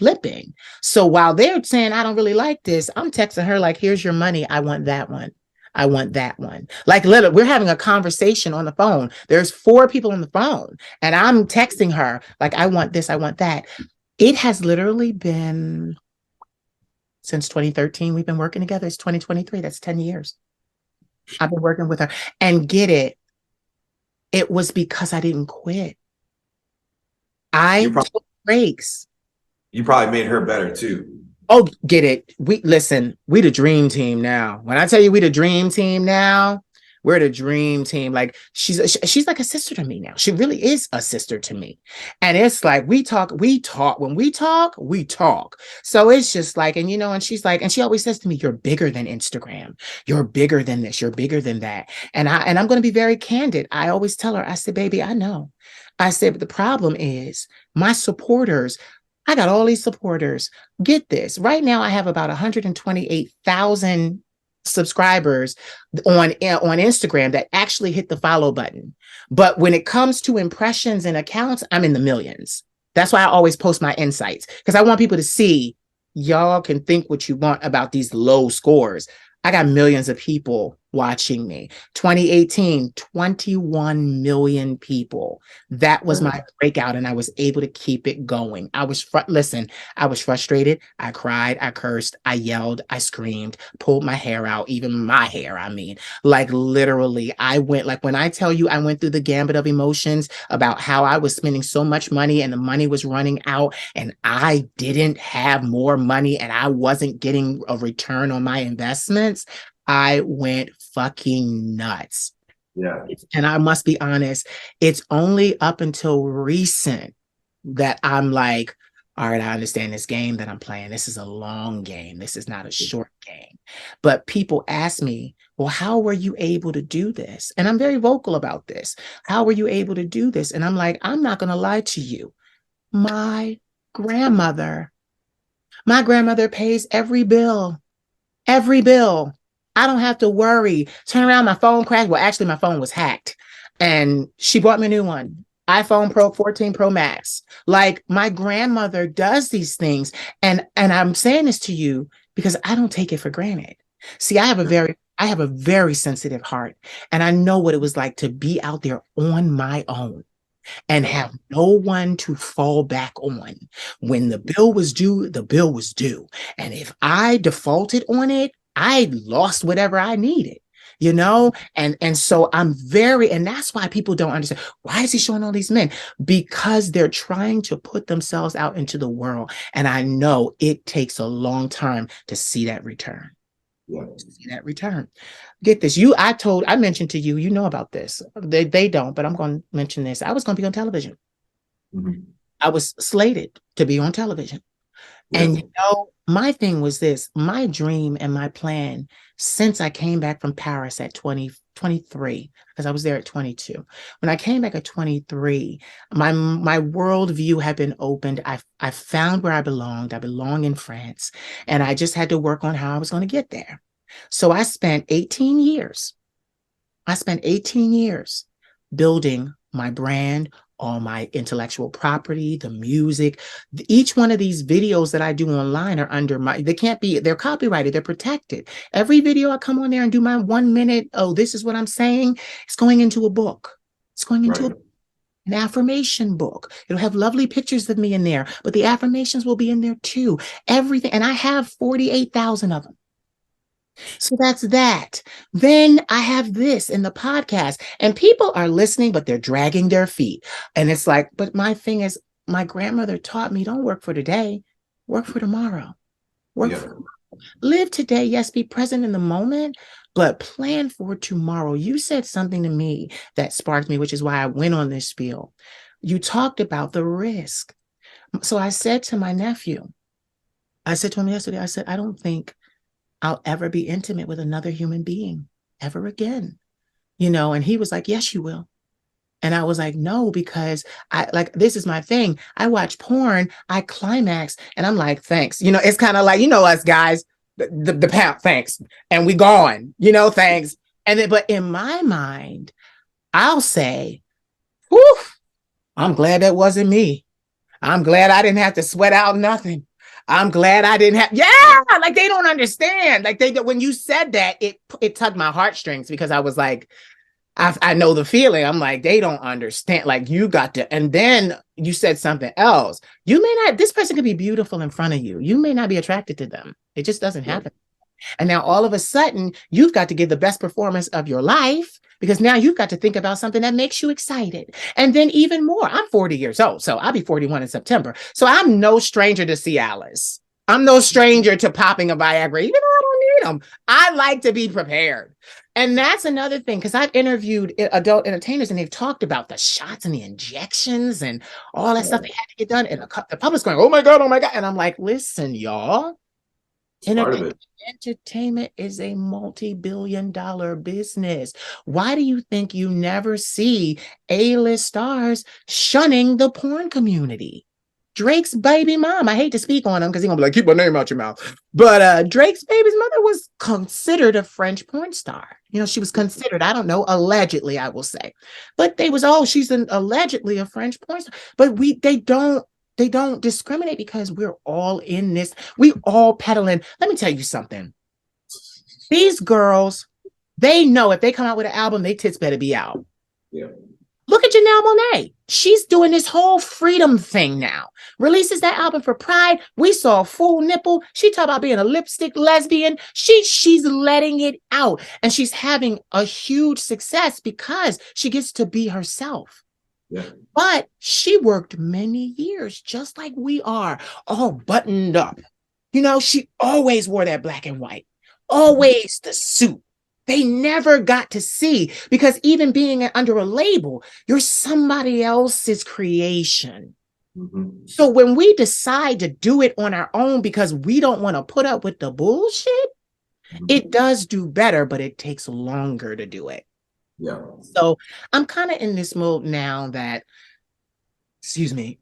flipping. So while they're saying, I don't really like this, I'm texting her like, here's your money. I want that one. I want that one. Like literally, we're having a conversation on the phone. There's 4 people on the phone, and I'm texting her like, I want this, I want that. It has literally been since 2013. We've been working together. It's 2023. That's 10 years. I've been working with her. And get it, it was because I didn't quit. I took breaks. You probably made her better too. Oh, get it. We listen, we the dream team now. When I tell you we the dream team now, we're the dream team. Like she's like a sister to me now. She really is a sister to me. And it's like we talk. When we talk, we talk. So it's just like, and and she's like, and she always says to me, you're bigger than Instagram. You're bigger than this. You're bigger than that. And I'm going to be very candid. I always tell her, I said, baby, I know. I said, but the problem is my supporters. I got all these supporters. Get this. Right now, I have about 128,000 subscribers on Instagram that actually hit the follow button. But when it comes to impressions and accounts, I'm in the millions. That's why I always post my insights, because I want people to see y'all can think what you want about these low scores. I got millions of people watching me. 2018, 21 million people. That was my breakout, and I was able to keep it going. I was frustrated. I cried, I cursed, I yelled, I screamed, pulled my hair out, even my hair, I mean. Like literally, I went, like when I tell you I went through the gambit of emotions about how I was spending so much money and the money was running out and I didn't have more money and I wasn't getting a return on my investments. I went fucking nuts. Yeah. And I must be honest, it's only up until recent that I'm like, all right, I understand this game that I'm playing. This is a long game. This is not a short game. But people ask me, well, how were you able to do this? And I'm very vocal about this. How were you able to do this? And I'm like, I'm not going to lie to you. My grandmother pays every bill. Every bill. I don't have to worry. Turn around, my phone crashed. Well, actually, my phone was hacked. And she bought me a new one. iPhone Pro 14 Pro Max. Like my grandmother does these things. And I'm saying this to you because I don't take it for granted. See, I have a very sensitive heart. And I know what it was like to be out there on my own and have no one to fall back on. When the bill was due, the bill was due. And if I defaulted on it, I lost whatever I needed, and so and that's why people don't understand. Why is he showing all these men? Because they're trying to put themselves out into the world. And I know it takes a long time to see that return. Yeah. See that return. Get this. I mentioned to you, you know about this. They don't, but I'm going to mention this. I was going to be on television. Mm-hmm. I was slated to be on television. Yeah. And my thing was this, my dream and my plan since I came back from Paris at 23, because I was there at 22. When I came back at 23, my worldview had been opened. I found where I belonged. I belong in France. And I just had to work on how I was going to get there. So I spent 18 years. Building my brand, all my intellectual property, the music. Each one of these videos that I do online are they're copyrighted, they're protected. Every video I come on there and do my 1 minute, oh, this is what I'm saying, it's going into a book. It's going into an affirmation book. It'll have lovely pictures of me in there, but the affirmations will be in there too. Everything. And I have 48,000 of them. So that's that. Then I have this in the podcast and people are listening, but they're dragging their feet. And it's like, but my thing is, my grandmother taught me, don't work for today, work for tomorrow. Live today. Yes, be present in the moment, but plan for tomorrow. You said something to me that sparked me, which is why I went on this spiel. You talked about the risk. So I said to my nephew, I said to him yesterday, I said, I don't think I'll ever be intimate with another human being ever again, and he was like, yes, you will. And I was like, no, because this is my thing. I watch porn, I climax and I'm like, thanks. It's kind of like, us guys, the pound, thanks. And we gone, thanks. And then, but in my mind, I'll say, whew, I'm glad that wasn't me. I'm glad I didn't have to sweat out nothing. I'm glad I didn't have, yeah, like they don't understand. Like when you said that, it tugged my heartstrings because I was like, I know the feeling. I'm like, they don't understand. Like you got to, and then you said something else. You may not, this person could be beautiful in front of you. You may not be attracted to them. It just doesn't happen. And now all of a sudden, you've got to give the best performance of your life because now you've got to think about something that makes you excited. And then even more, I'm 40 years old, so I'll be 41 in September. So I'm no stranger to Cialis. I'm no stranger to popping a Viagra, even though I don't need them. I like to be prepared. And that's another thing, because I've interviewed adult entertainers and they've talked about the shots and the injections and all that stuff they had to get done. And the public's going, oh my God, oh my God. And I'm like, listen, y'all. Entertainment is a multi-billion-dollar business. Why do you think you never see A-list stars shunning the porn community? Drake's baby mom, I hate to speak on him because he's gonna be like, keep my name out your mouth. But Drake's baby's mother was considered a French porn star. You know, she was considered, I don't know, allegedly, I will say. But they was, oh, she's allegedly a French porn star. But they don't discriminate because we're all in this. We all peddling. Let me tell you something. These girls, they know if they come out with an album, their tits better be out. Yeah. Look at Janelle Monáe. She's doing this whole freedom thing now. Releases that album for Pride. We saw a full nipple. She talked about being a lipstick lesbian. She's letting it out. And she's having a huge success because she gets to be herself. Yeah. But she worked many years, just like we are, all buttoned up. You know, she always wore that black and white, always the suit. They never got to see, because even being under a label, you're somebody else's creation. Mm-hmm. So when we decide to do it on our own because we don't want to put up with the bullshit, mm-hmm. It does do better, but it takes longer to do it. Yeah. So I'm kind of in this mode now that, excuse me,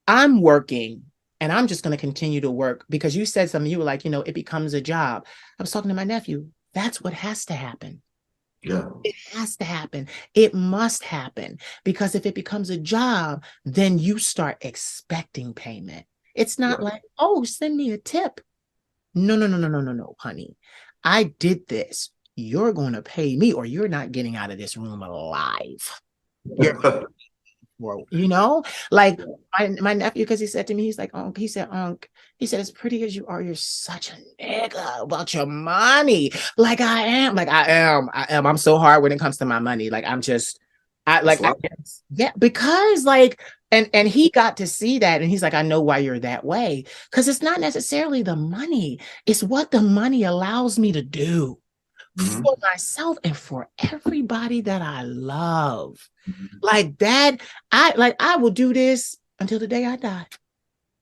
I'm working and I'm just going to continue to work because you said something, you were like, you know, it becomes a job. I was talking to my nephew. That's what has to happen. Yeah. It has to happen. It must happen, because if it becomes a job, then you start expecting payment. It's not like, oh, send me a tip. No, honey. I did this. You're going to pay me or you're not getting out of this room alive. You know, like my nephew, because he said to me, he's like, Unc, he said, as pretty as you are, you're such a nigga about your money. Like I am. I'm so hard when it comes to my money. Like yeah, because like, and he got to see that and he's like, I know why you're that way. Because it's not necessarily the money. It's what the money allows me to do. Mm-hmm. For myself and for everybody that I love. Mm-hmm. Like that, I will do this until the day I die.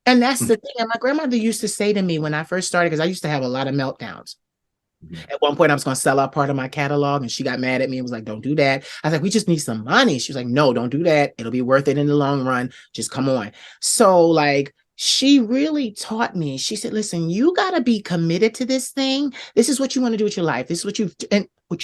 And that's the thing. And my grandmother used to say to me when I first started, because I used to have a lot of meltdowns. Mm-hmm. At one point, I was going to sell out part of my catalog, and she got mad at me and was like, don't do that. I was like, we just need some money. She was like, no, don't do that. It'll be worth it in the long run. Just come on. So like, she really taught me. She said, listen, you got to be committed to this thing. This is what you want to do with your life. This is what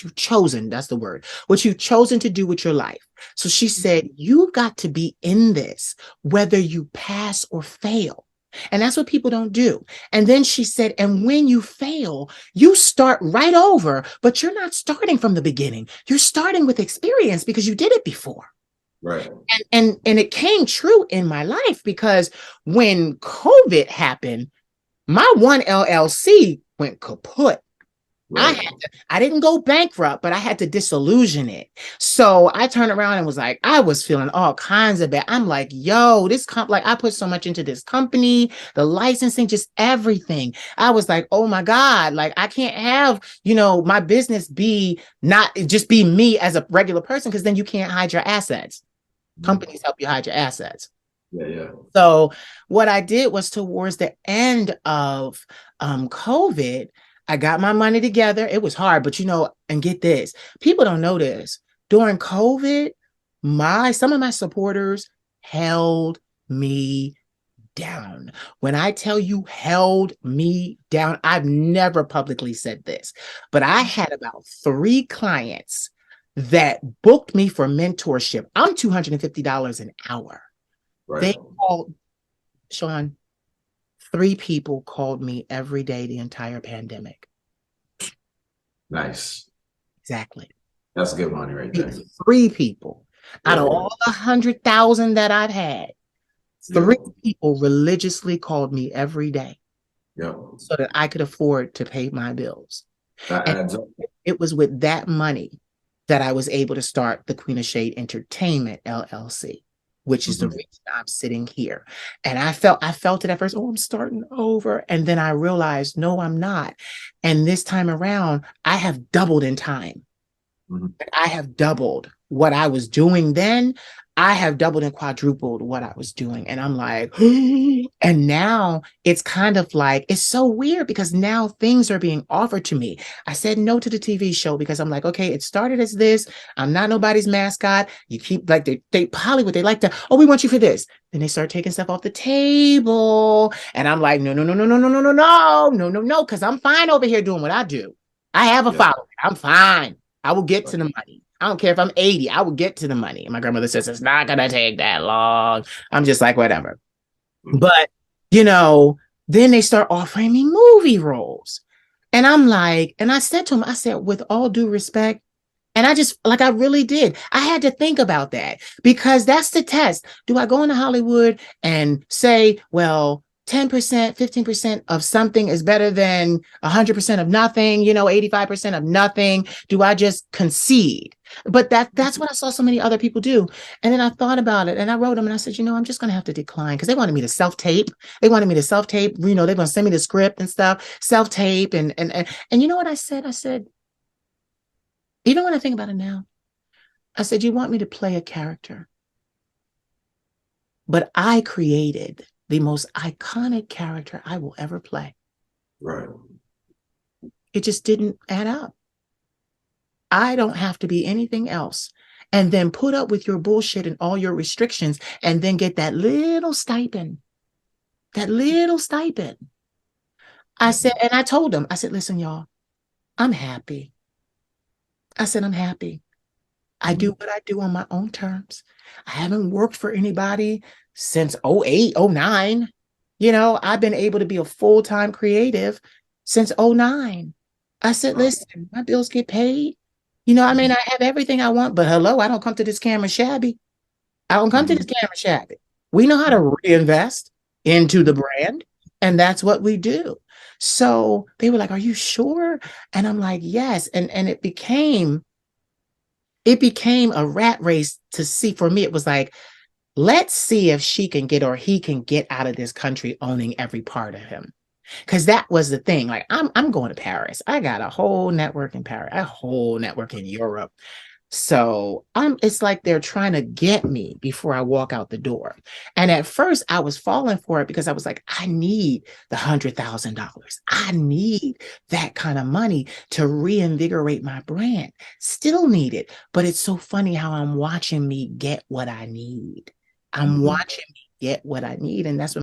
you've chosen. That's the word. What you've chosen to do with your life. So she said, you've got to be in this, whether you pass or fail. And that's what people don't do. And then she said, and when you fail, you start right over, but you're not starting from the beginning. You're starting with experience because you did it before. Right. And it came true in my life, because when COVID happened, my one LLC went kaput. Right. I didn't go bankrupt, but I had to disillusion it. So I turned around and was like, I was feeling all kinds of bad. I'm like, yo, like I put so much into this company, the licensing, just everything. I was like, oh my God, like I can't have, my business not just be me as a regular person, because then you can't hide your assets. Companies help you hide your assets. Yeah. So what I did was, towards the end of COVID, I got my money together. It was hard, but and get this, people don't know this. During COVID, some of my supporters held me down. When I tell you held me down, I've never publicly said this, but I had about 3 clients that booked me for mentorship. I'm $250 an hour. Right. They called, Sean, 3 people called me every day the entire pandemic. Nice. Exactly. That's good money right there. 3 people out of Yeah. all the 100,000 that I've had. 3 Yep. people religiously called me every day Yep. so that I could afford to pay my bills. That And adds up. it was with that money that I was able to start the Queen of Shade Entertainment LLC, which is the Mhm. reason I'm sitting here. And I felt it at first, oh, I'm starting over. And then I realized, no, I'm not. And this time around, I have doubled in time. Mhm. I have doubled what I was doing then. I have doubled and quadrupled what I was doing. And I'm like, and now it's kind of like, it's so weird because now things are being offered to me. I said no to the TV show because I'm like, okay, it started as this. I'm not nobody's mascot. You keep like they Hollywood, they like to, oh, we want you for this. Then they start taking stuff off the table. And I'm like, no, no, no, no, no, no, no, no, no, no, no, no, because I'm fine over here doing what I do. I have a Yeah. following. I'm fine. I will get to the money. I don't care if I'm 80, I will get to the money. And my grandmother says it's not gonna take that long. I'm just like, whatever. Mhm. But you know, then they start offering me movie roles. And I'm like, and I said to him, I said, with all due respect, and I just like I really did. I had to think about that because that's the test. Do I go into Hollywood and say, well, 10%, 15% of something is better than 100% of nothing, 85% of nothing? Do I just concede? But that's what I saw so many other people do. And then I thought about it and I wrote them and I said, I'm just going to have to decline because they wanted me to self-tape. They wanted me to self-tape, they're going to send me the script and stuff, self-tape. And you know what I said? I said, even when I think about it now, I said, you want me to play a character, but I created the most iconic character I will ever play. Right. It just didn't add up. I don't have to be anything else and then put up with your bullshit and all your restrictions and then get that little stipend. That little stipend. I said, and I told them, I said, listen, y'all, I'm happy. I said, I'm happy. I do what I do on my own terms. I haven't worked for anybody since 08, 09. I've been able to be a full-time creative since 09. I said, Right. listen, my bills get paid. I mean, I have everything I want, but hello, I don't come to this camera shabby. I don't come to this Mhm. camera shabby. We know how to reinvest into the brand, and that's what we do. So they were like, are you sure? And I'm like, yes. And it became a rat race to see. For me, it was like, let's see if she can get or he can get out of this country owning every part of him. Because that was the thing. Like, I'm going to Paris. I got a whole network in Paris, a whole network in Europe. So it's like they're trying to get me before I walk out the door. And at first I was falling for it because I was like, I need the $100,000. I need that kind of money to reinvigorate my brand. Still need it. But it's so funny how I'm watching me get what I need. I'm Mhm. watching me get what I need. And that's what